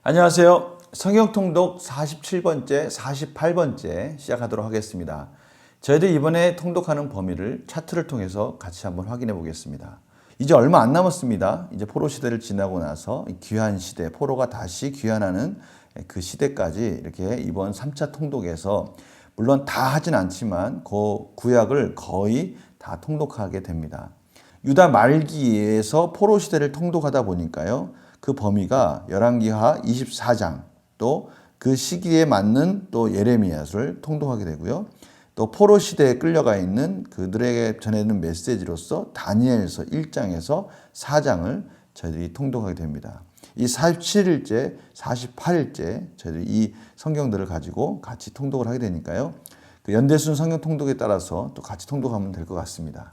안녕하세요. 성경 통독 47번째, 48번째 시작하도록 하겠습니다. 저희들이 이번에 통독하는 범위를 차트를 통해서 같이 한번 확인해 보겠습니다. 이제 얼마 안 남았습니다. 이제 포로 시대를 지나고 나서 귀환 시대, 포로가 다시 귀환하는 그 시대까지 이렇게 이번 3차 통독에서 물론 다 하진 않지만 그 구약을 거의 다 통독하게 됩니다. 유다 말기에서 포로 시대를 통독하다 보니까요. 그 범위가 열왕기하 24장 또 그 시기에 맞는 또 예레미야를 통독하게 되고요. 또 포로 시대에 끌려가 있는 그들에게 전해는 메시지로서 다니엘서 1장에서 4장을 저희들이 통독하게 됩니다. 이 47일째, 48일째 저희들이 이 성경들을 가지고 같이 통독을 하게 되니까요. 그 연대순 성경 통독에 따라서 또 같이 통독하면 될 것 같습니다.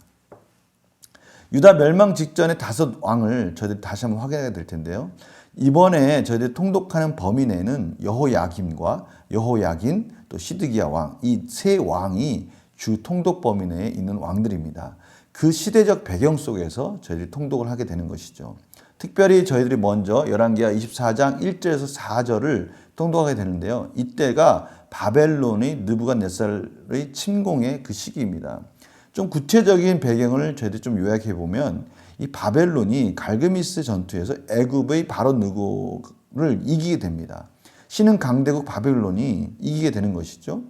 유다 멸망 직전의 5 왕을 저희들이 다시 한번 확인하게 될 텐데요. 이번에 저희들이 통독하는 범위 내는 여호야김과 여호야긴 또 시드기야 왕, 이 세 왕이 주 통독 범위 내에 있는 왕들입니다. 그 시대적 배경 속에서 저희들이 통독을 하게 되는 것이죠. 특별히 저희들이 먼저 열왕기하 24장 1절에서 4절을 통독하게 되는데요. 이때가 바벨론의 느부갓네살의 침공의 그 시기입니다. 좀 구체적인 배경을 저희들이 좀 요약해 보면 이 바벨론이 갈그미스 전투에서 애굽의 바로 느고를 이기게 됩니다. 신흥 강대국 바벨론이 이기게 되는 것이죠.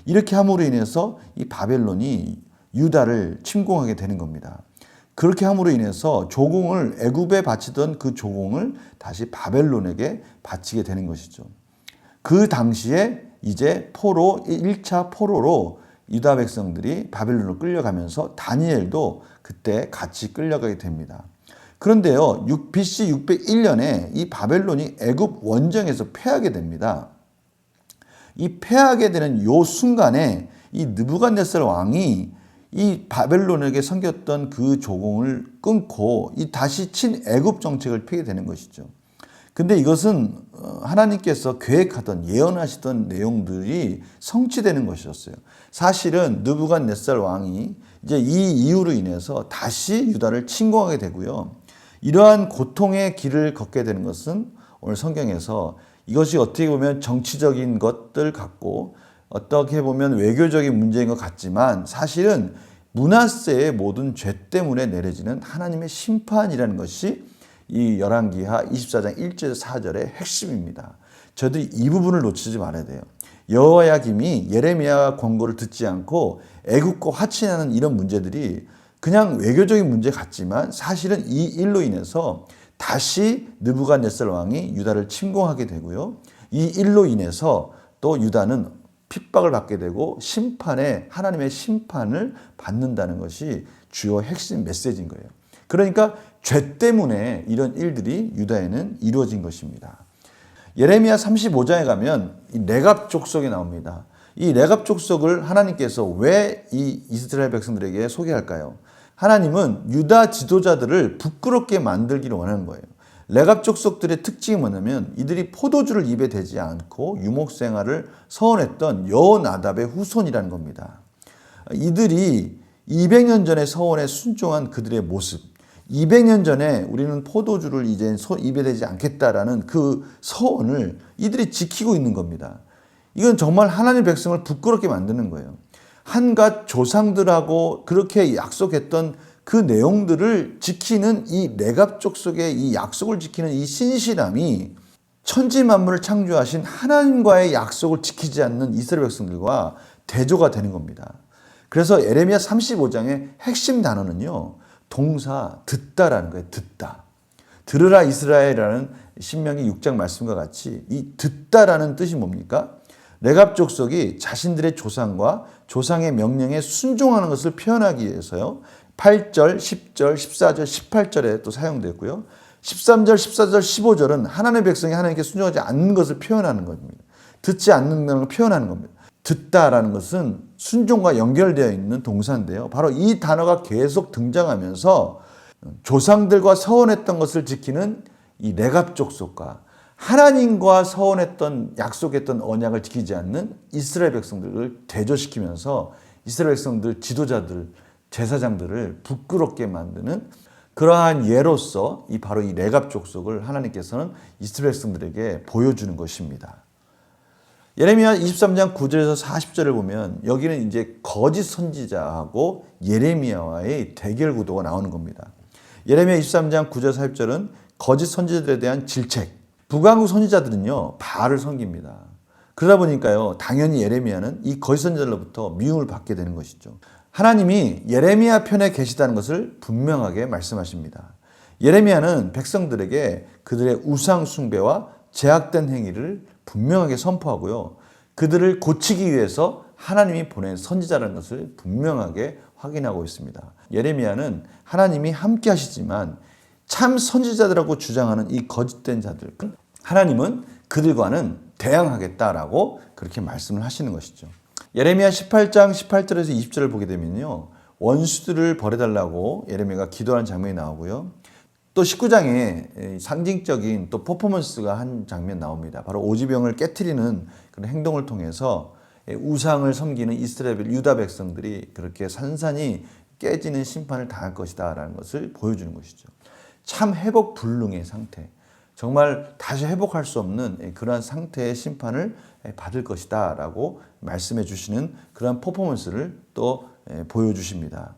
이렇게 함으로 인해서 이 바벨론이 유다를 침공하게 되는 겁니다. 그렇게 함으로 인해서 조공을 애굽에 바치던 그 조공을 다시 바벨론에게 바치게 되는 것이죠. 그 당시에 이제 포로 1차 포로로 유다 백성들이 바벨론으로 끌려가면서 다니엘도 그때 같이 끌려가게 됩니다. 그런데요, BC 601년에 이 바벨론이 애굽 원정에서 패하게 됩니다. 이 패하게 되는 요 순간에 이 느부갓네살 왕이 이 바벨론에게 섬겼던 그 조공을 끊고 이 다시 친애굽 정책을 펴게 되는 것이죠. 근데 이것은 하나님께서 계획하던 예언하시던 내용들이 성취되는 것이었어요. 사실은 느부갓네살 왕이 이제 이 이유로 인해서 다시 유다를 침공하게 되고요. 이러한 고통의 길을 걷게 되는 것은 오늘 성경에서 이것이 어떻게 보면 정치적인 것들 같고 어떻게 보면 외교적인 문제인 것 같지만 사실은 므낫세의 모든 죄 때문에 내려지는 하나님의 심판이라는 것이 이 열왕기하 24장 1절 4절의 핵심입니다. 저희들이 이 부분을 놓치지 말아야 돼요. 여호야김이 예레미야 권고를 듣지 않고 애굽과 화친하는 이런 문제들이 그냥 외교적인 문제 같지만 사실은 이 일로 인해서 다시 느부갓네살 왕이 유다를 침공하게 되고요. 이 일로 인해서 또 유다는 핍박을 받게 되고 하나님의 심판을 받는다는 것이 주요 핵심 메시지인 거예요. 그러니까 죄 때문에 이런 일들이 유다에는 이루어진 것입니다. 예레미야 35장에 가면 이 레갑 족속이 나옵니다. 이 레갑 족속을 하나님께서 왜 이 이스라엘 백성들에게 소개할까요? 하나님은 유다 지도자들을 부끄럽게 만들기를 원하는 거예요. 레갑 족속들의 특징이 뭐냐면 이들이 포도주를 입에 대지 않고 유목 생활을 서원했던 여호나답의 후손이라는 겁니다. 이들이 200년 전에 서원에 순종한 그들의 모습, 200년 전에 우리는 포도주를 이제 입에 대지 않겠다라는 그 서원을 이들이 지키고 있는 겁니다. 이건 정말 하나님 백성을 부끄럽게 만드는 거예요. 한갓 조상들하고 그렇게 약속했던 그 내용들을 지키는 이 레갑 족속의 이 약속을 지키는 이 신실함이 천지 만물을 창조하신 하나님과의 약속을 지키지 않는 이스라엘 백성들과 대조가 되는 겁니다. 그래서 예레미야 35장의 핵심 단어는요. 동사 듣다라는 거예요. 듣다. 들으라 이스라엘이라는 신명기 6장 말씀과 같이 이 듣다라는 뜻이 뭡니까? 레갑 족속이 자신들의 조상과 조상의 명령에 순종하는 것을 표현하기 위해서요. 8절, 10절, 14절, 18절에 또 사용됐고요. 13절, 14절, 15절은 하나님의 백성이 하나님께 순종하지 않는 것을 표현하는 겁니다. 듣지 않는 것을 표현하는 겁니다. 듣다라는 것은 순종과 연결되어 있는 동사인데요. 바로 이 단어가 계속 등장하면서 조상들과 서원했던 것을 지키는 이 레갑 족속과 하나님과 서원했던 약속했던 언약을 지키지 않는 이스라엘 백성들을 대조시키면서 이스라엘 백성들 지도자들 제사장들을 부끄럽게 만드는 그러한 예로서 바로 이 레갑 족속을 하나님께서는 이스라엘 백성들에게 보여주는 것입니다. 예레미야 23장 9절에서 40절을 보면 여기는 이제 거짓 선지자하고 예레미야와의 대결 구도가 나오는 겁니다. 예레미야 23장 9절 40절은 거짓 선지자들에 대한 질책. 북왕국 선지자들은요, 바알을 섬깁니다. 그러다 보니까요, 당연히 예레미야는 이 거짓 선지자들로부터 미움을 받게 되는 것이죠. 하나님이 예레미야 편에 계시다는 것을 분명하게 말씀하십니다. 예레미야는 백성들에게 그들의 우상 숭배와 제약된 행위를 분명하게 선포하고요. 그들을 고치기 위해서 하나님이 보낸 선지자라는 것을 분명하게 확인하고 있습니다. 예레미야는 하나님이 함께 하시지만 참 선지자들하고 주장하는 이 거짓된 자들, 하나님은 그들과는 대항하겠다라고 그렇게 말씀을 하시는 것이죠. 예레미야 18장 18절에서 20절을 보게 되면요, 원수들을 벌해달라고 예레미야가 기도하는 장면이 나오고요. 또 19장에 상징적인 또 퍼포먼스가 한 장면 나옵니다. 바로 오지병을 깨트리는 그런 행동을 통해서 우상을 섬기는 이스라엘 유다 백성들이 그렇게 산산이 깨지는 심판을 당할 것이다 라는 것을 보여주는 것이죠. 참 회복 불능의 상태, 정말 다시 회복할 수 없는 그러한 상태의 심판을 받을 것이다 라고 말씀해 주시는 그러한 퍼포먼스를 또 보여주십니다.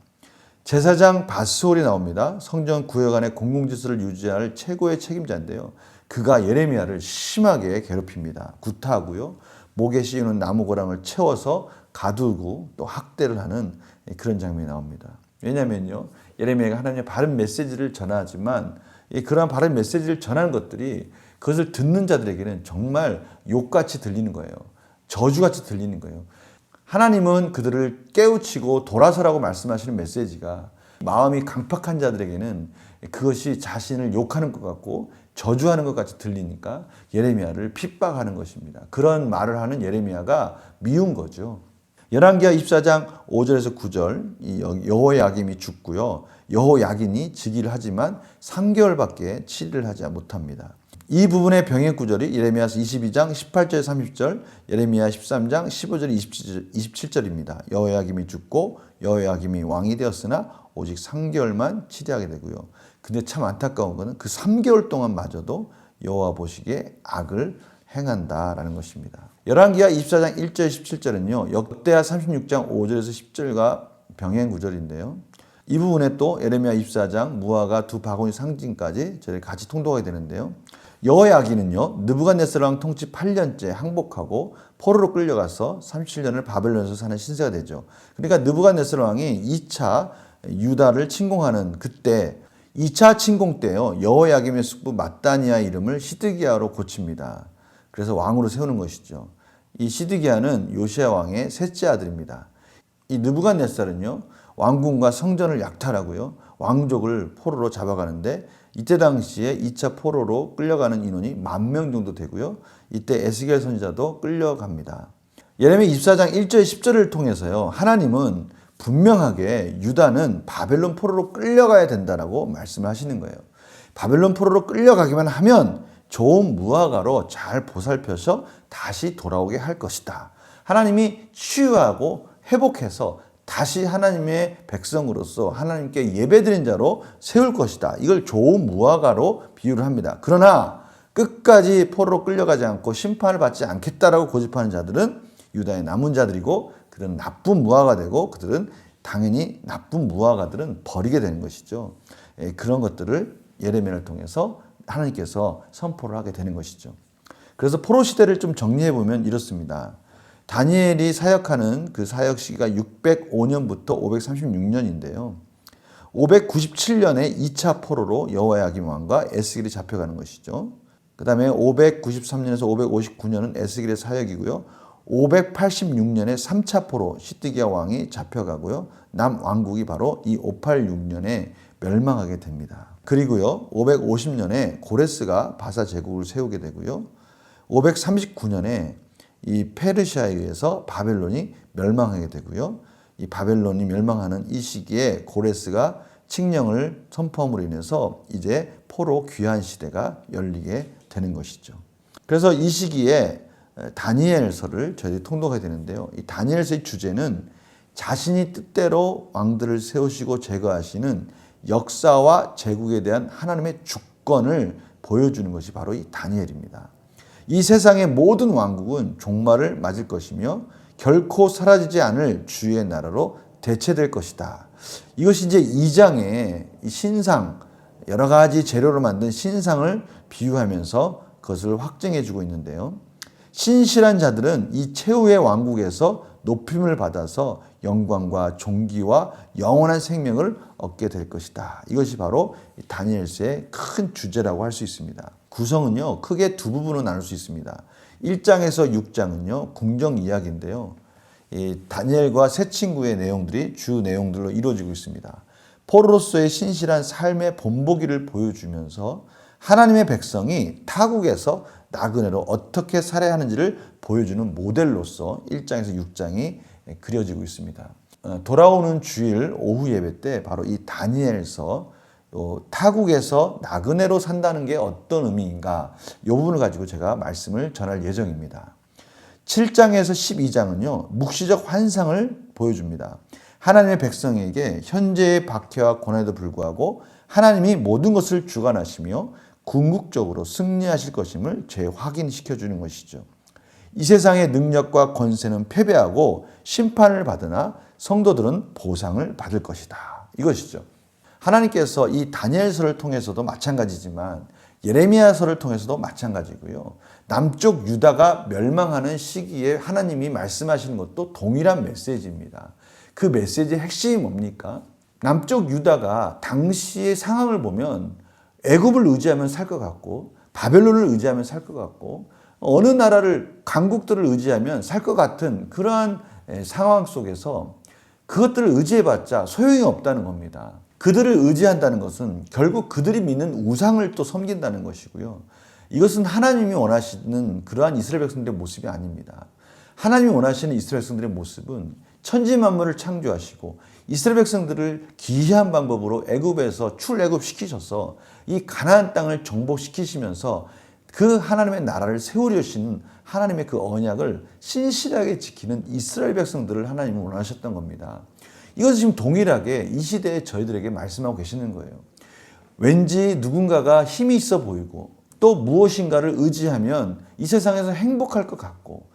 제사장 바스홀이 나옵니다. 성전 구역 안에 공공질서를 유지할 최고의 책임자인데요. 그가 예레미야를 심하게 괴롭힙니다. 구타하고요. 목에 씌우는 나무고랑을 채워서 가두고 또 학대를 하는 그런 장면이 나옵니다. 왜냐하면요, 예레미야가 하나님의 바른 메시지를 전하지만 그러한 바른 메시지를 전하는 것들이 그것을 듣는 자들에게는 정말 욕같이 들리는 거예요. 저주같이 들리는 거예요. 하나님은 그들을 깨우치고 돌아서라고 말씀하시는 메시지가 마음이 강팍한 자들에게는 그것이 자신을 욕하는 것 같고 저주하는 것 같이 들리니까 예레미야를 핍박하는 것입니다. 그런 말을 하는 예레미야가 미운 거죠. 열왕기하 24장 5절에서 9절 여호야김이 죽고요. 여호야긴이 즉위를 하지만 3개월밖에 치리를 하지 못합니다. 이 부분의 병행 구절이 예레미야서 22장 18절 30절, 예레미야 13장 15절 27절입니다. 여호야김이 죽고 여호야김이 왕이 되었으나 오직 3개월만 치리하게 되고요. 근데 참 안타까운 것은 그 3개월 동안마저도 여호와 보시기에 악을 행한다라는 것입니다. 열왕기하 24장 1절 17절은요. 역대하 36장 5절에서 10절과 병행 구절인데요. 이 부분에 또 예레미야 24장 무화과 두 바구니 상징까지 저희 같이 통독하게 되는데요. 여호야긴은요, 느부갓네살 왕 통치 8년째 항복하고 포로로 끌려가서 37년을 바벨론에서 사는 신세가 되죠. 그러니까 느부갓네살 왕이 2차 유다를 침공하는 그때 2차 침공 때요, 여호야김의 숙부 mat단이아 이름을 시드기야로 고칩니다. 그래서 왕으로 세우는 것이죠. 이 시드기야는 요시야 왕의 셋째 아들입니다. 이 느부갓네살은요, 왕궁과 성전을 약탈하고요, 왕족을 포로로 잡아가는데 이때 당시에 2차 포로로 끌려가는 인원이 10,000명 정도 되고요. 이때 에스겔 선지자도 끌려갑니다. 예레미야 24장 1절 10절을 통해서요, 하나님은 분명하게 유다는 바벨론 포로로 끌려가야 된다라고 말씀을 하시는 거예요. 바벨론 포로로 끌려가기만 하면 좋은 무화과로 잘 보살펴서 다시 돌아오게 할 것이다. 하나님이 치유하고 회복해서 다시 하나님의 백성으로서 하나님께 예배드린 자로 세울 것이다. 이걸 좋은 무화과로 비유를 합니다. 그러나 끝까지 포로로 끌려가지 않고 심판을 받지 않겠다라고 고집하는 자들은 유다의 남은 자들이고 그들은 나쁜 무화과가 되고 그들은 당연히 나쁜 무화과들은 버리게 되는 것이죠. 그런 것들을 예레미야를 통해서 하나님께서 선포를 하게 되는 것이죠. 그래서 포로 시대를 좀 정리해 보면 이렇습니다. 다니엘이 사역하는 그 사역 시기가 605년부터 536년인데요. 597년에 2차 포로로 여호야김 왕과 에스겔이 잡혀가는 것이죠. 그 다음에 593년에서 559년은 에스겔의 사역이고요. 586년에 3차 포로 시드기야 왕이 잡혀가고요. 남왕국이 바로 이 586년에 멸망하게 됩니다. 그리고요, 550년에 고레스가 바사 제국을 세우게 되고요. 539년에 이 페르시아에 의해서 바벨론이 멸망하게 되고요. 이 바벨론이 멸망하는 이 시기에 고레스가 칙령을 선포함으로 인해서 이제 포로 귀환 시대가 열리게 되는 것이죠. 그래서 이 시기에 다니엘서를 저희들이 통독하게 되는데요. 이 다니엘서의 주제는 자신이 뜻대로 왕들을 세우시고 제거하시는 역사와 제국에 대한 하나님의 주권을 보여주는 것이 바로 이 다니엘입니다. 이 세상의 모든 왕국은 종말을 맞을 것이며 결코 사라지지 않을 주의 나라로 대체될 것이다. 이것이 이제 2장의 신상, 여러 가지 재료로 만든 신상을 비유하면서 그것을 확증해 주고 있는데요. 신실한 자들은 이 최후의 왕국에서 높임을 받아서 영광과 존귀와 영원한 생명을 얻게 될 것이다. 이것이 바로 다니엘서의 큰 주제라고 할 수 있습니다. 구성은요, 크게 두 부분으로 나눌 수 있습니다. 1장에서 6장은요, 궁정 이야기인데요. 이 다니엘과 세 친구의 내용들이 주 내용들로 이루어지고 있습니다. 포로로서의 신실한 삶의 본보기를 보여주면서 하나님의 백성이 타국에서 나그네로 어떻게 살아야 하는지를 보여주는 모델로서 1장에서 6장이 그려지고 있습니다. 돌아오는 주일 오후 예배 때 바로 이 다니엘서 타국에서 나그네로 산다는 게 어떤 의미인가, 이 부분을 가지고 제가 말씀을 전할 예정입니다. 7장에서 12장은요, 묵시적 환상을 보여줍니다. 하나님의 백성에게 현재의 박해와 고난에도 불구하고 하나님이 모든 것을 주관하시며 궁극적으로 승리하실 것임을 재확인시켜주는 것이죠. 이 세상의 능력과 권세는 패배하고 심판을 받으나 성도들은 보상을 받을 것이다. 이것이죠. 하나님께서 이 다니엘서를 통해서도 마찬가지지만 예레미야서를 통해서도 마찬가지고요. 남쪽 유다가 멸망하는 시기에 하나님이 말씀하시는 것도 동일한 메시지입니다. 그 메시지의 핵심이 뭡니까? 남쪽 유다가 당시의 상황을 보면 애굽을 의지하면 살 것 같고 바벨론을 의지하면 살 것 같고 어느 나라를 강국들을 의지하면 살 것 같은 그러한 상황 속에서 그것들을 의지해봤자 소용이 없다는 겁니다. 그들을 의지한다는 것은 결국 그들이 믿는 우상을 또 섬긴다는 것이고요. 이것은 하나님이 원하시는 그러한 이스라엘 백성들의 모습이 아닙니다. 하나님이 원하시는 이스라엘 백성들의 모습은 천지만물을 창조하시고 이스라엘 백성들을 기이한 방법으로 애굽에서 출애굽시키셔서 이 가나안 땅을 정복시키시면서 그 하나님의 나라를 세우려시는 하나님의 그 언약을 신실하게 지키는 이스라엘 백성들을 하나님은 원하셨던 겁니다. 이것은 지금 동일하게 이 시대에 저희들에게 말씀하고 계시는 거예요. 왠지 누군가가 힘이 있어 보이고 또 무엇인가를 의지하면 이 세상에서 행복할 것 같고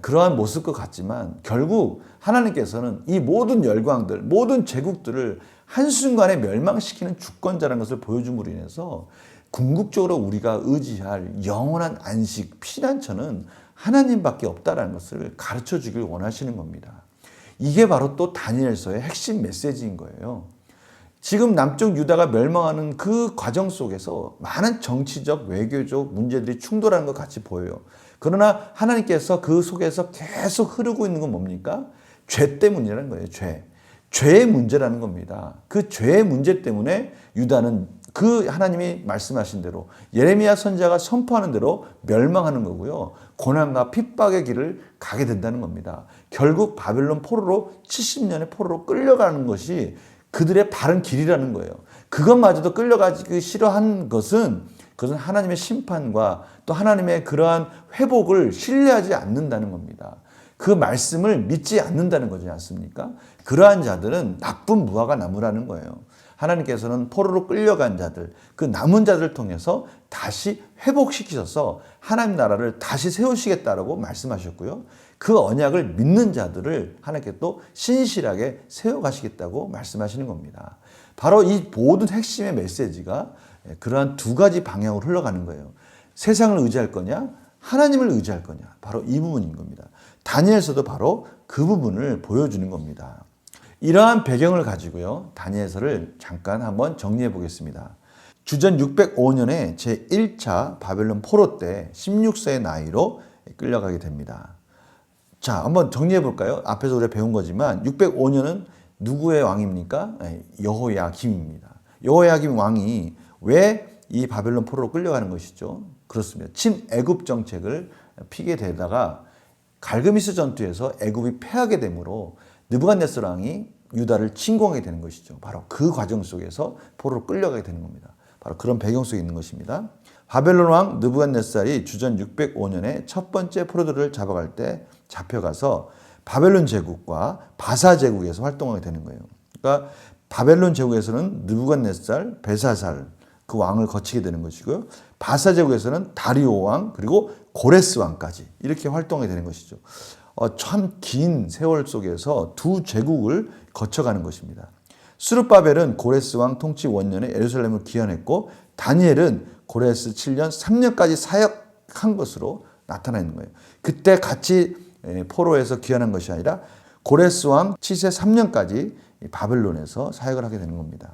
그러한 모습 것 같지만 결국 하나님께서는 이 모든 열광들, 모든 제국들을 한순간에 멸망시키는 주권자라는 것을 보여줌으로 인해서 궁극적으로 우리가 의지할 영원한 안식, 피난처는 하나님밖에 없다는 것을 가르쳐 주길 원하시는 겁니다. 이게 바로 또 다니엘서의 핵심 메시지인 거예요. 지금 남쪽 유다가 멸망하는 그 과정 속에서 많은 정치적, 외교적 문제들이 충돌하는 것 같이 보여요. 그러나 하나님께서 그 속에서 계속 흐르고 있는 건 뭡니까? 죄 때문이라는 거예요. 죄의 문제라는 겁니다. 그 죄의 문제 때문에 유다는 그 하나님이 말씀하신 대로 예레미야 선지자가 선포하는 대로 멸망하는 거고요. 고난과 핍박의 길을 가게 된다는 겁니다. 결국 바벨론 포로로 70년의 포로로 끌려가는 것이 그들의 바른 길이라는 거예요. 그것마저도 끌려가기 싫어한 것은 그것은 하나님의 심판과 또 하나님의 그러한 회복을 신뢰하지 않는다는 겁니다. 그 말씀을 믿지 않는다는 거지 않습니까? 그러한 자들은 나쁜 무화과 나무라는 거예요. 하나님께서는 포로로 끌려간 자들, 그 남은 자들을 통해서 다시 회복시키셔서 하나님 나라를 다시 세우시겠다라고 말씀하셨고요. 그 언약을 믿는 자들을 하나님께 또 신실하게 세워가시겠다고 말씀하시는 겁니다. 바로 이 모든 핵심의 메시지가 그러한 두 가지 방향으로 흘러가는 거예요. 세상을 의지할 거냐, 하나님을 의지할 거냐, 바로 이 부분인 겁니다. 다니엘서도 바로 그 부분을 보여주는 겁니다. 이러한 배경을 가지고요, 다니엘서를 잠깐 한번 정리해 보겠습니다. 주전 605년에 제1차 바벨론 포로 때 16세의 나이로 끌려가게 됩니다. 자, 한번 정리해 볼까요? 앞에서 우리가 배운 거지만 605년은 누구의 왕입니까? 여호야김입니다. 여호야김 왕이 왜 이 바벨론 포로로 끌려가는 것이죠? 그렇습니다. 친애굽 정책을 피게 되다가 갈그미스 전투에서 애굽이 패하게 되므로 느부갓네살 왕이 유다를 침공하게 되는 것이죠. 바로 그 과정 속에서 포로로 끌려가게 되는 겁니다. 바로 그런 배경 속에 있는 것입니다. 바벨론 왕 느부갓네살이 주전 605년에 첫 번째 포로들을 잡아갈 때 잡혀가서 바벨론 제국과 바사 제국에서 활동하게 되는 거예요. 그러니까 바벨론 제국에서는 느부갓네살, 벨사살 그 왕을 거치게 되는 것이고요. 바사 제국에서는 다리오 왕 그리고 고레스 왕까지 이렇게 활동하게 되는 것이죠. 참 긴 세월 속에서 두 제국을 거쳐가는 것입니다. 스룹바벨은 고레스 왕 통치 원년에 예루살렘을 기원했고 다니엘은 고레스 7년 3년까지 사역한 것으로 나타나는 거예요. 그때 같이 포로에서 귀환한 것이 아니라 고레스 왕 치세 3년까지 바벨론에서 사역을 하게 되는 겁니다.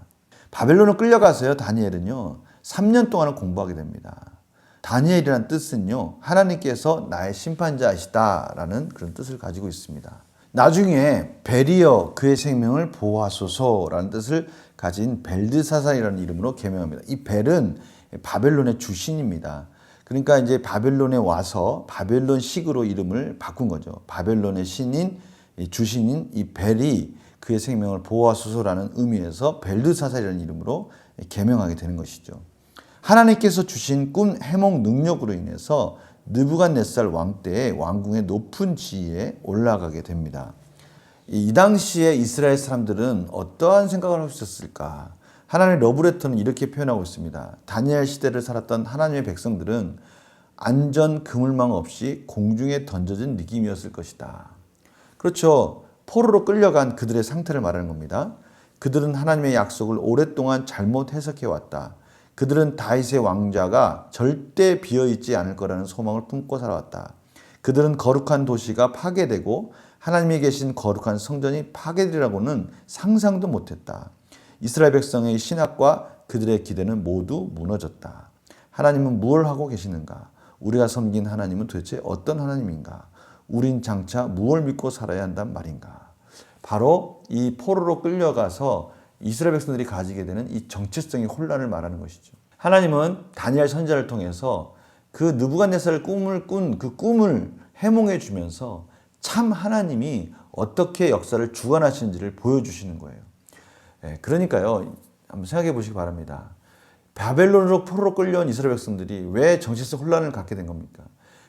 바벨론을 끌려가서요, 다니엘은요, 3년 동안을 공부하게 됩니다. 다니엘이라는 뜻은요, 하나님께서 나의 심판자이시다라는 그런 뜻을 가지고 있습니다. 나중에 벨이여 그의 생명을 보호하소서라는 뜻을 가진 벨드사살이라는 이름으로 개명합니다. 이 벨은 바벨론의 주신입니다. 그러니까 이제 바벨론에 와서 바벨론식으로 이름을 바꾼 거죠. 바벨론의 신인, 주신인 이 벨이 그의 생명을 보호하소서라는 의미에서 벨드사살이라는 이름으로 개명하게 되는 것이죠. 하나님께서 주신 꿈 해몽 능력으로 인해서 느부갓네살 왕 때의 왕궁의 높은 지위에 올라가게 됩니다. 이 당시에 이스라엘 사람들은 어떠한 생각을 하고 있었을까? 하나님의 러브레터는 이렇게 표현하고 있습니다. 다니엘 시대를 살았던 하나님의 백성들은 안전 그물망 없이 공중에 던져진 느낌이었을 것이다. 그렇죠. 포로로 끌려간 그들의 상태를 말하는 겁니다. 그들은 하나님의 약속을 오랫동안 잘못 해석해왔다. 그들은 다윗의 왕자가 절대 비어있지 않을 거라는 소망을 품고 살아왔다. 그들은 거룩한 도시가 파괴되고 하나님이 계신 거룩한 성전이 파괴되리라고는 상상도 못했다. 이스라엘 백성의 신학과 그들의 기대는 모두 무너졌다. 하나님은 무엇을 하고 계시는가? 우리가 섬긴 하나님은 도대체 어떤 하나님인가? 우린 장차 무엇을 믿고 살아야 한단 말인가? 바로 이 포로로 끌려가서 이스라엘 백성들이 가지게 되는 이 정체성의 혼란을 말하는 것이죠. 하나님은 다니엘 선지자를 통해서 그 느부갓네살 꿈을 꾼 그 꿈을 해몽해 주면서 참 하나님이 어떻게 역사를 주관하시는지를 보여주시는 거예요. 그러니까요, 한번 생각해 보시기 바랍니다. 바벨론으로 포로로 끌려온 이스라엘 백성들이 왜 정체성 혼란을 갖게 된 겁니까?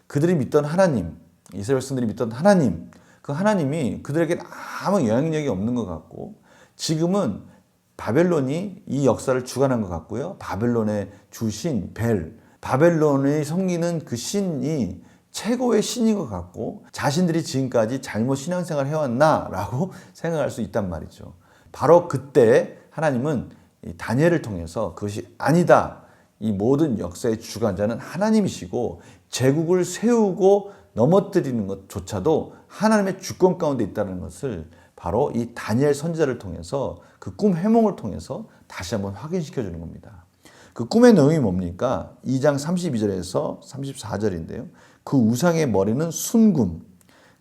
그들이 믿던 하나님, 이스라엘 백성들이 믿던 하나님, 그 하나님이 그들에게 아무 영향력이 없는 것 같고 지금은 바벨론이 이 역사를 주관한 것 같고요. 바벨론의 주신 벨, 바벨론이 섬기는 그 신이 최고의 신인 것 같고 자신들이 지금까지 잘못 신앙생활을 해왔나라고 생각할 수 있단 말이죠. 바로 그때 하나님은 다니엘을 통해서 그것이 아니다. 이 모든 역사의 주관자는 하나님이시고 제국을 세우고 넘어뜨리는 것조차도 하나님의 주권 가운데 있다는 것을 바로 이 다니엘 선지자를 통해서 그 꿈 해몽을 통해서 다시 한번 확인시켜 주는 겁니다. 그 꿈의 내용이 뭡니까? 2장 32절에서 34절인데요. 그 우상의 머리는 순금,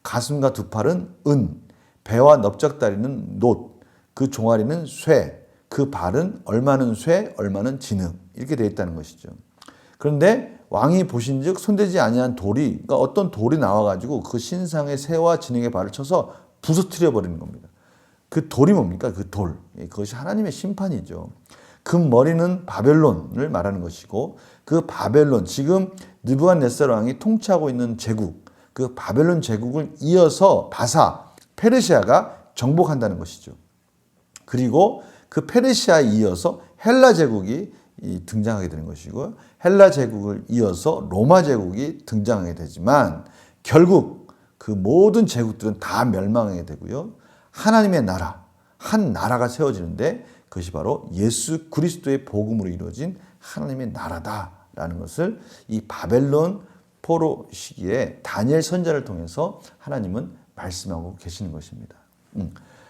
가슴과 두 팔은 은, 배와 넓적다리는 놋, 그 종아리는 쇠, 그 발은 얼마는 쇠, 얼마는 진흙 이렇게 되어 있다는 것이죠. 그런데 왕이 보신즉 손대지 아니한 돌이, 그러니까 어떤 돌이 나와가지고 그 신상의 쇠와 진흙의 발을 쳐서 부서뜨려 버리는 겁니다. 그 돌이 뭡니까? 그 돌. 그것이 하나님의 심판이죠. 그 머리는 바벨론을 말하는 것이고 그 바벨론, 지금 느부갓네살 왕이 통치하고 있는 제국, 그 바벨론 제국을 이어서 바사, 페르시아가 정복한다는 것이죠. 그리고 그 페르시아에 이어서 헬라 제국이 등장하게 되는 것이고 헬라 제국을 이어서 로마 제국이 등장하게 되지만 결국 그 모든 제국들은 다 멸망하게 되고요. 하나님의 나라, 한 나라가 세워지는데 그것이 바로 예수 그리스도의 복음으로 이루어진 하나님의 나라다라는 것을 이 바벨론 포로 시기에 다니엘 선지자를 통해서 하나님은 말씀하고 계시는 것입니다.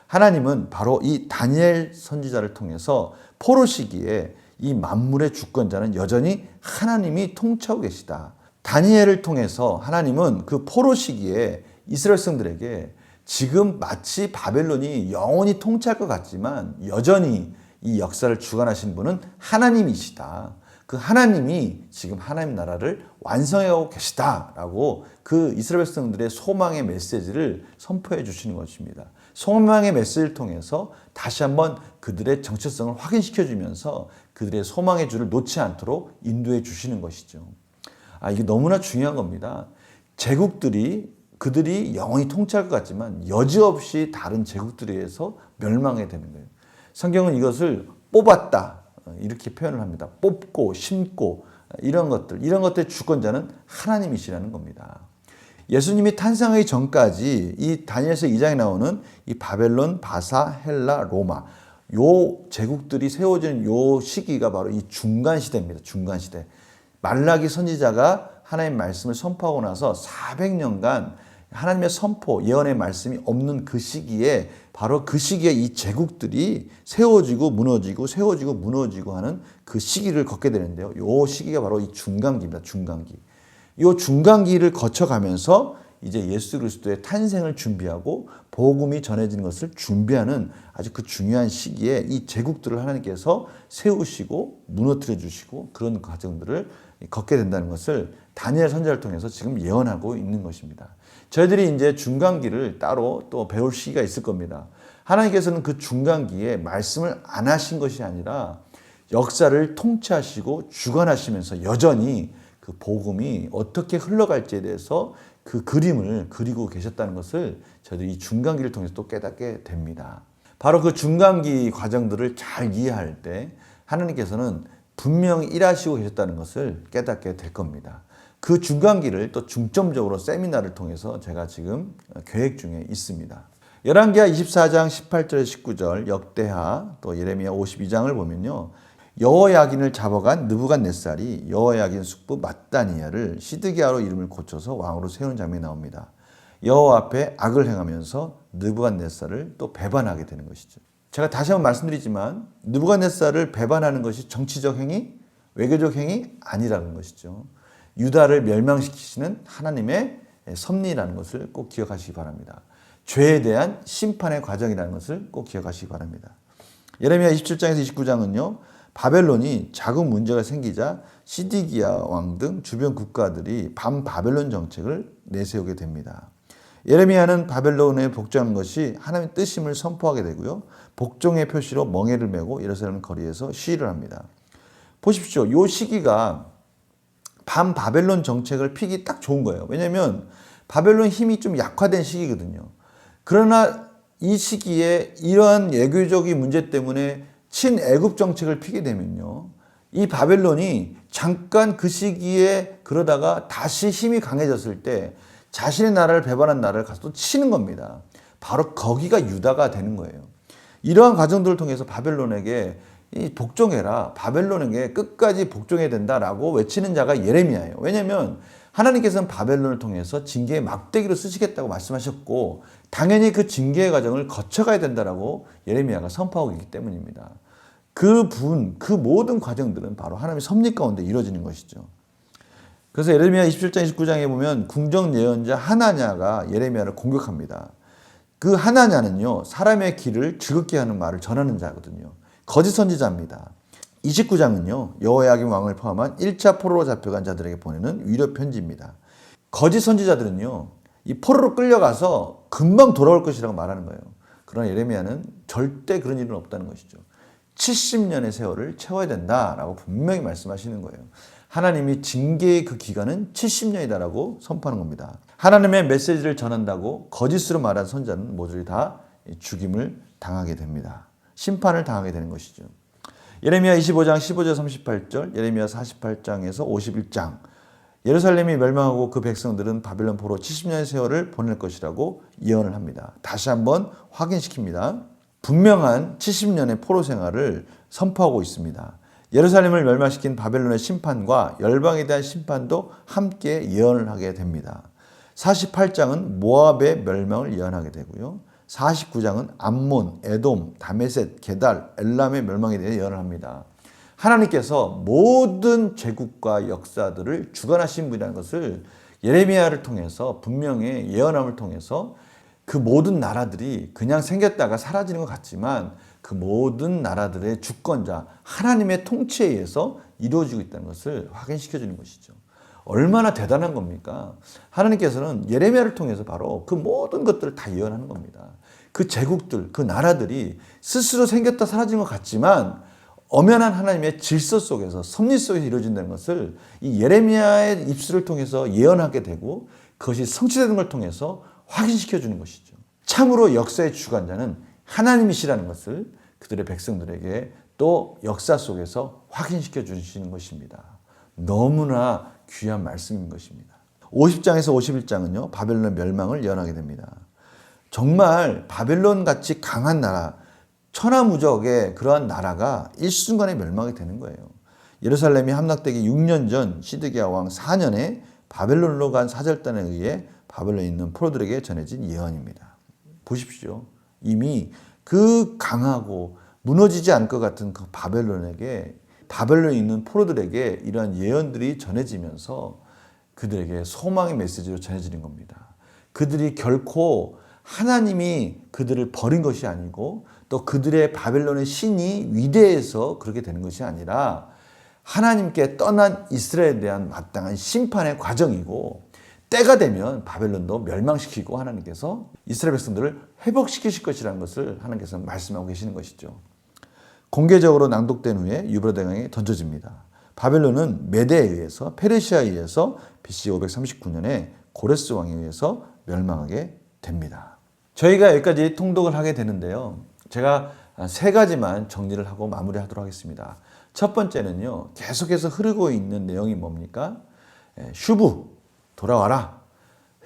하나님은 바로 이 다니엘 선지자를 통해서 포로 시기에 이 만물의 주권자는 여전히 하나님이 통치하고 계시다. 다니엘을 통해서 하나님은 그 포로 시기에 이스라엘 백성들에게 지금 마치 바벨론이 영원히 통치할 것 같지만 여전히 이 역사를 주관하신 분은 하나님이시다. 그 하나님이 지금 하나님 나라를 완성하고 계시다라고 그 이스라엘 백성들의 소망의 메시지를 선포해 주시는 것입니다. 소망의 메시지를 통해서 다시 한번 그들의 정체성을 확인시켜 주면서 그들의 소망의 줄을 놓지 않도록 인도해 주시는 것이죠. 이게 너무나 중요한 겁니다. 제국들이 그들이 영원히 통치할 것 같지만 여지없이 다른 제국들에 의해서 멸망하게 되는 거예요. 성경은 이것을 뽑았다 이렇게 표현을 합니다. 뽑고 심고 이런 것들의 주권자는 하나님이시라는 겁니다. 예수님이 탄생하기 전까지 이 다니엘서 2장에 나오는 이 바벨론, 바사, 헬라, 로마 요 제국들이 세워지는 요 시기가 바로 이 중간 시대입니다. 중간 시대. 말라기 선지자가 하나님의 말씀을 선포하고 나서 400년간 하나님의 선포, 예언의 말씀이 없는 그 시기에 바로 그 시기에 이 제국들이 세워지고 무너지고 세워지고 무너지고 하는 그 시기를 걷게 되는데요. 요 시기가 바로 이 중간기입니다. 중간기. 이 중간기를 거쳐가면서 이제 예수 그리스도의 탄생을 준비하고 복음이 전해지는 것을 준비하는 아주 그 중요한 시기에 이 제국들을 하나님께서 세우시고 무너뜨려 주시고 그런 과정들을 걷게 된다는 것을 다니엘 선지자를 통해서 지금 예언하고 있는 것입니다. 저희들이 이제 중간기를 따로 또 배울 시기가 있을 겁니다. 하나님께서는 그 중간기에 말씀을 안 하신 것이 아니라 역사를 통치하시고 주관하시면서 여전히 그 복음이 어떻게 흘러갈지에 대해서 그 그림을 그리고 계셨다는 것을 저희들이 이 중간기를 통해서 또 깨닫게 됩니다. 바로 그 중간기 과정들을 잘 이해할 때 하나님께서는 분명히 일하시고 계셨다는 것을 깨닫게 될 겁니다. 그 중간기를 또 중점적으로 세미나를 통해서 제가 지금 계획 중에 있습니다. 열왕기하 24장 18절 19절 역대하 또 예레미야 52장을 보면요. 여호야긴을 잡아간 느부갓네살이 여호야긴 숙부 mat다니아를 시드기야로 이름을 고쳐서 왕으로 세우는 장면이 나옵니다. 여호와 앞에 악을 행하면서 느부갓네살을 또 배반하게 되는 것이죠. 제가 다시 한번 말씀드리지만 느부갓네살을 배반하는 것이 정치적 행위, 외교적 행위 아니라는 것이죠. 유다를 멸망시키시는 하나님의 섭리라는 것을 꼭 기억하시기 바랍니다. 죄에 대한 심판의 과정이라는 것을 꼭 기억하시기 바랍니다. 예레미야 27장에서 29장은요. 바벨론이 작은 문제가 생기자 시디기야 왕 등 주변 국가들이 반바벨론 정책을 내세우게 됩니다. 예레미야는 바벨론에 복종하는 것이 하나님의 뜻임을 선포하게 되고요. 복종의 표시로 멍에를 메고 예루살렘 거리에서 시위를 합니다. 보십시오. 이 시기가 반바벨론 정책을 피기 딱 좋은 거예요. 왜냐하면 바벨론 힘이 좀 약화된 시기거든요. 그러나 이 시기에 이러한 외교적인 문제 때문에 친애굽 정책을 피게 되면요. 이 바벨론이 잠깐 그 시기에 그러다가 다시 힘이 강해졌을 때 자신의 나라를 배반한 나라를 가서 또 치는 겁니다. 바로 거기가 유다가 되는 거예요. 이러한 과정들을 통해서 바벨론에게 복종해라. 바벨론에게 끝까지 복종해야 된다라고 외치는 자가 예레미야예요. 왜냐하면 하나님께서는 바벨론을 통해서 징계의 막대기로 쓰시겠다고 말씀하셨고 당연히 그 징계의 과정을 거쳐가야 된다라고 예레미야가 선포하고 있기 때문입니다. 그 모든 과정들은 바로 하나님의 섭리 가운데 이루어지는 것이죠. 그래서 예레미야 27장 29장에 보면 궁정 예언자 하나냐가 예레미야를 공격합니다. 그 하나냐는요. 사람의 길을 즐겁게 하는 말을 전하는 자거든요. 거짓 선지자입니다. 29장은요. 여호야긴 왕을 포함한 1차 포로로 잡혀간 자들에게 보내는 위로 편지입니다. 거짓 선지자들은요. 이 포로로 끌려가서 금방 돌아올 것이라고 말하는 거예요. 그러나 예레미야는 절대 그런 일은 없다는 것이죠. 70년의 세월을 채워야 된다라고 분명히 말씀하시는 거예요. 하나님이 징계의 그 기간은 70년이다라고 선포하는 겁니다. 하나님의 메시지를 전한다고 거짓으로 말한 선자는 모조리 다 죽임을 당하게 됩니다. 심판을 당하게 되는 것이죠. 예레미야 25장 15절 38절, 예레미야 48장에서 51장. 예루살렘이 멸망하고 그 백성들은 바벨론 포로 70년의 세월을 보낼 것이라고 예언을 합니다. 다시 한번 확인시킵니다. 분명한 70년의 포로 생활을 선포하고 있습니다. 예루살렘을 멸망시킨 바벨론의 심판과 열방에 대한 심판도 함께 예언을 하게 됩니다. 48장은 모압의 멸망을 예언하게 되고요. 49장은 암몬, 에돔, 다메셋, 게달, 엘람의 멸망에 대해 예언을 합니다. 하나님께서 모든 제국과 역사들을 주관하신 분이라는 것을 예레미야를 통해서 분명히 예언함을 통해서 그 모든 나라들이 그냥 생겼다가 사라지는 것 같지만 그 모든 나라들의 주권자 하나님의 통치에 의해서 이루어지고 있다는 것을 확인시켜 주는 것이죠. 얼마나 대단한 겁니까? 하나님께서는 예레미야를 통해서 바로 그 모든 것들을 다 예언하는 겁니다. 그 제국들, 그 나라들이 스스로 생겼다 사라진 것 같지만 엄연한 하나님의 질서 속에서 섭리 속에서 이루어진다는 것을 이 예레미야의 입술을 통해서 예언하게 되고 그것이 성취되는 걸 통해서 확인시켜 주는 것이죠. 참으로 역사의 주관자는 하나님이시라는 것을 그들의 백성들에게 또 역사 속에서 확인시켜 주시는 것입니다. 너무나 귀한 말씀인 것입니다. 50장에서 51장은요. 바벨론의 멸망을 예언하게 됩니다. 정말 바벨론 같이 강한 나라, 천하무적의 그러한 나라가 일순간에 멸망이 되는 거예요. 예루살렘이 함락되기 6년 전 시드기야 왕 4년에 바벨론으로 간 사절단에 의해 바벨론에 있는 포로들에게 전해진 예언입니다. 보십시오. 이미 그 강하고 무너지지 않을 것 같은 그 바벨론에 있는 포로들에게 이러한 예언들이 전해지면서 그들에게 소망의 메시지로 전해지는 겁니다. 그들이 결코 하나님이 그들을 버린 것이 아니고 또 그들의 바벨론의 신이 위대해서 그렇게 되는 것이 아니라 하나님께 떠난 이스라엘에 대한 마땅한 심판의 과정이고 때가 되면 바벨론도 멸망시키고 하나님께서 이스라엘 백성들을 회복시키실 것이라는 것을 하나님께서 말씀하고 계시는 것이죠. 공개적으로 낭독된 후에 유브라데강에 던져집니다. 바벨론은 메대에 의해서 페르시아에 의해서 BC 539년에 고레스 왕에 의해서 멸망하게 됩니다. 저희가 여기까지 통독을 하게 되는데요. 제가 세 가지만 정리를 하고 마무리하도록 하겠습니다. 첫 번째는요. 계속해서 흐르고 있는 내용이 뭡니까? 슈브, 돌아와라.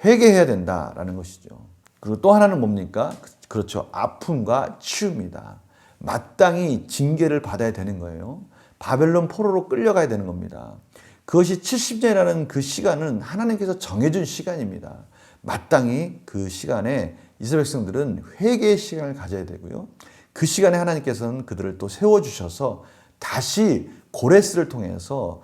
회개해야 된다라는 것이죠. 그리고 또 하나는 뭡니까? 그렇죠. 아픔과 치유입니다. 마땅히 징계를 받아야 되는 거예요. 바벨론 포로로 끌려가야 되는 겁니다. 그것이 70년이라는 그 시간은 하나님께서 정해준 시간입니다. 마땅히 그 시간에 이스라엘 백성들은 회개의 시간을 가져야 되고요. 그 시간에 하나님께서는 그들을 또 세워주셔서 다시 고레스를 통해서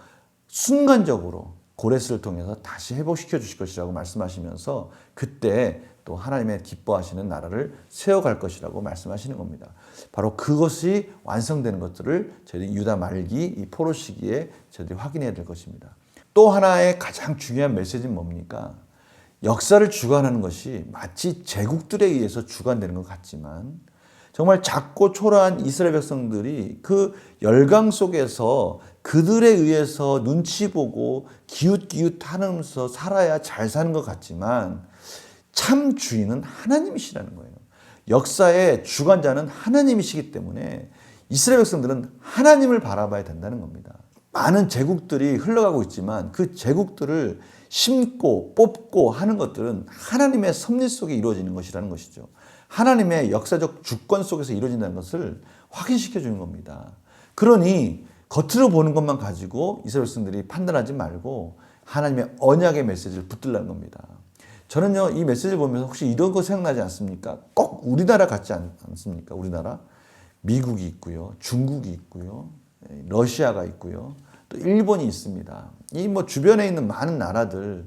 순간적으로 고레스를 통해서 다시 회복시켜 주실 것이라고 말씀하시면서 그때 또 하나님의 기뻐하시는 나라를 세워갈 것이라고 말씀하시는 겁니다. 바로 그것이 완성되는 것들을 저희들이 유다 말기 이 포로 시기에 저희들이 확인해야 될 것입니다. 또 하나의 가장 중요한 메시지는 뭡니까? 역사를 주관하는 것이 마치 제국들에 의해서 주관되는 것 같지만 정말 작고 초라한 이스라엘 백성들이 그 열강 속에서 그들에 의해서 눈치 보고 기웃기웃하면서 살아야 잘 사는 것 같지만 참 주인은 하나님이시라는 거예요. 역사의 주관자는 하나님이시기 때문에 이스라엘 백성들은 하나님을 바라봐야 된다는 겁니다. 많은 제국들이 흘러가고 있지만 그 제국들을 심고 뽑고 하는 것들은 하나님의 섭리 속에 이루어지는 것이라는 것이죠. 하나님의 역사적 주권 속에서 이루어진다는 것을 확인시켜 주는 겁니다. 그러니 겉으로 보는 것만 가지고 이스라엘 백성들이 판단하지 말고 하나님의 언약의 메시지를 붙들라는 겁니다. 저는요, 이 메시지를 보면서 혹시 이런 거 생각나지 않습니까? 꼭 우리나라 같지 않습니까? 우리나라. 미국이 있고요. 중국이 있고요. 러시아가 있고요. 또 일본이 있습니다. 이 뭐 주변에 있는 많은 나라들,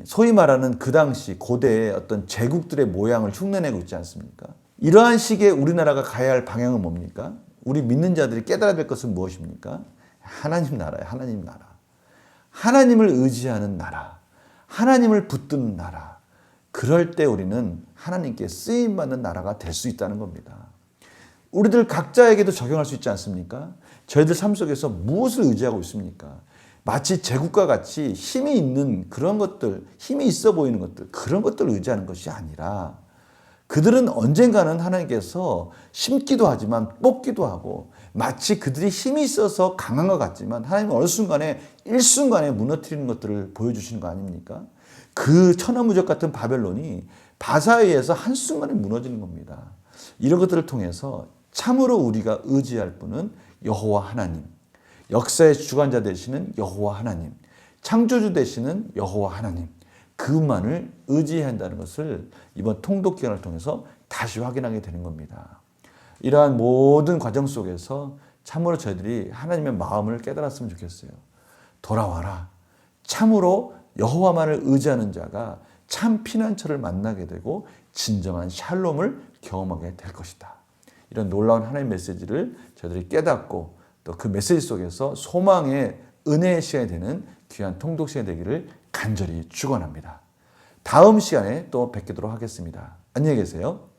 소위 말하는 그 당시 고대의 어떤 제국들의 모양을 흉내내고 있지 않습니까? 이러한 식의 우리나라가 가야 할 방향은 뭡니까? 우리 믿는 자들이 깨달아야 될 것은 무엇입니까? 하나님 나라예요. 하나님 나라. 하나님을 의지하는 나라. 하나님을 붙드는 나라. 그럴 때 우리는 하나님께 쓰임받는 나라가 될 수 있다는 겁니다. 우리들 각자에게도 적용할 수 있지 않습니까? 저희들 삶 속에서 무엇을 의지하고 있습니까? 마치 제국과 같이 힘이 있는 그런 것들, 힘이 있어 보이는 것들, 그런 것들을 의지하는 것이 아니라 그들은 언젠가는 하나님께서 심기도 하지만 뽑기도 하고 마치 그들이 힘이 있어서 강한 것 같지만 하나님은 어느 순간에 일순간에 무너뜨리는 것들을 보여주시는 거 아닙니까? 그 천하무적 같은 바벨론이 바사에 의해서 한순간에 무너지는 겁니다. 이런 것들을 통해서 참으로 우리가 의지할 분은 여호와 하나님, 역사의 주관자 되시는 여호와 하나님, 창조주 되시는 여호와 하나님, 그분만을 의지해야 한다는 것을 이번 통독 기간을 통해서 다시 확인하게 되는 겁니다. 이러한 모든 과정 속에서 참으로 저희들이 하나님의 마음을 깨달았으면 좋겠어요. 돌아와라. 참으로 여호와만을 의지하는 자가 참 피난처를 만나게 되고 진정한 샬롬을 경험하게 될 것이다. 이런 놀라운 하나님의 메시지를 저희들이 깨닫고 또 그 메시지 속에서 소망의 은혜의 시간이 되는 귀한 통독 시간이 되기를 간절히 축원합니다. 다음 시간에 또 뵙도록 하겠습니다. 안녕히 계세요.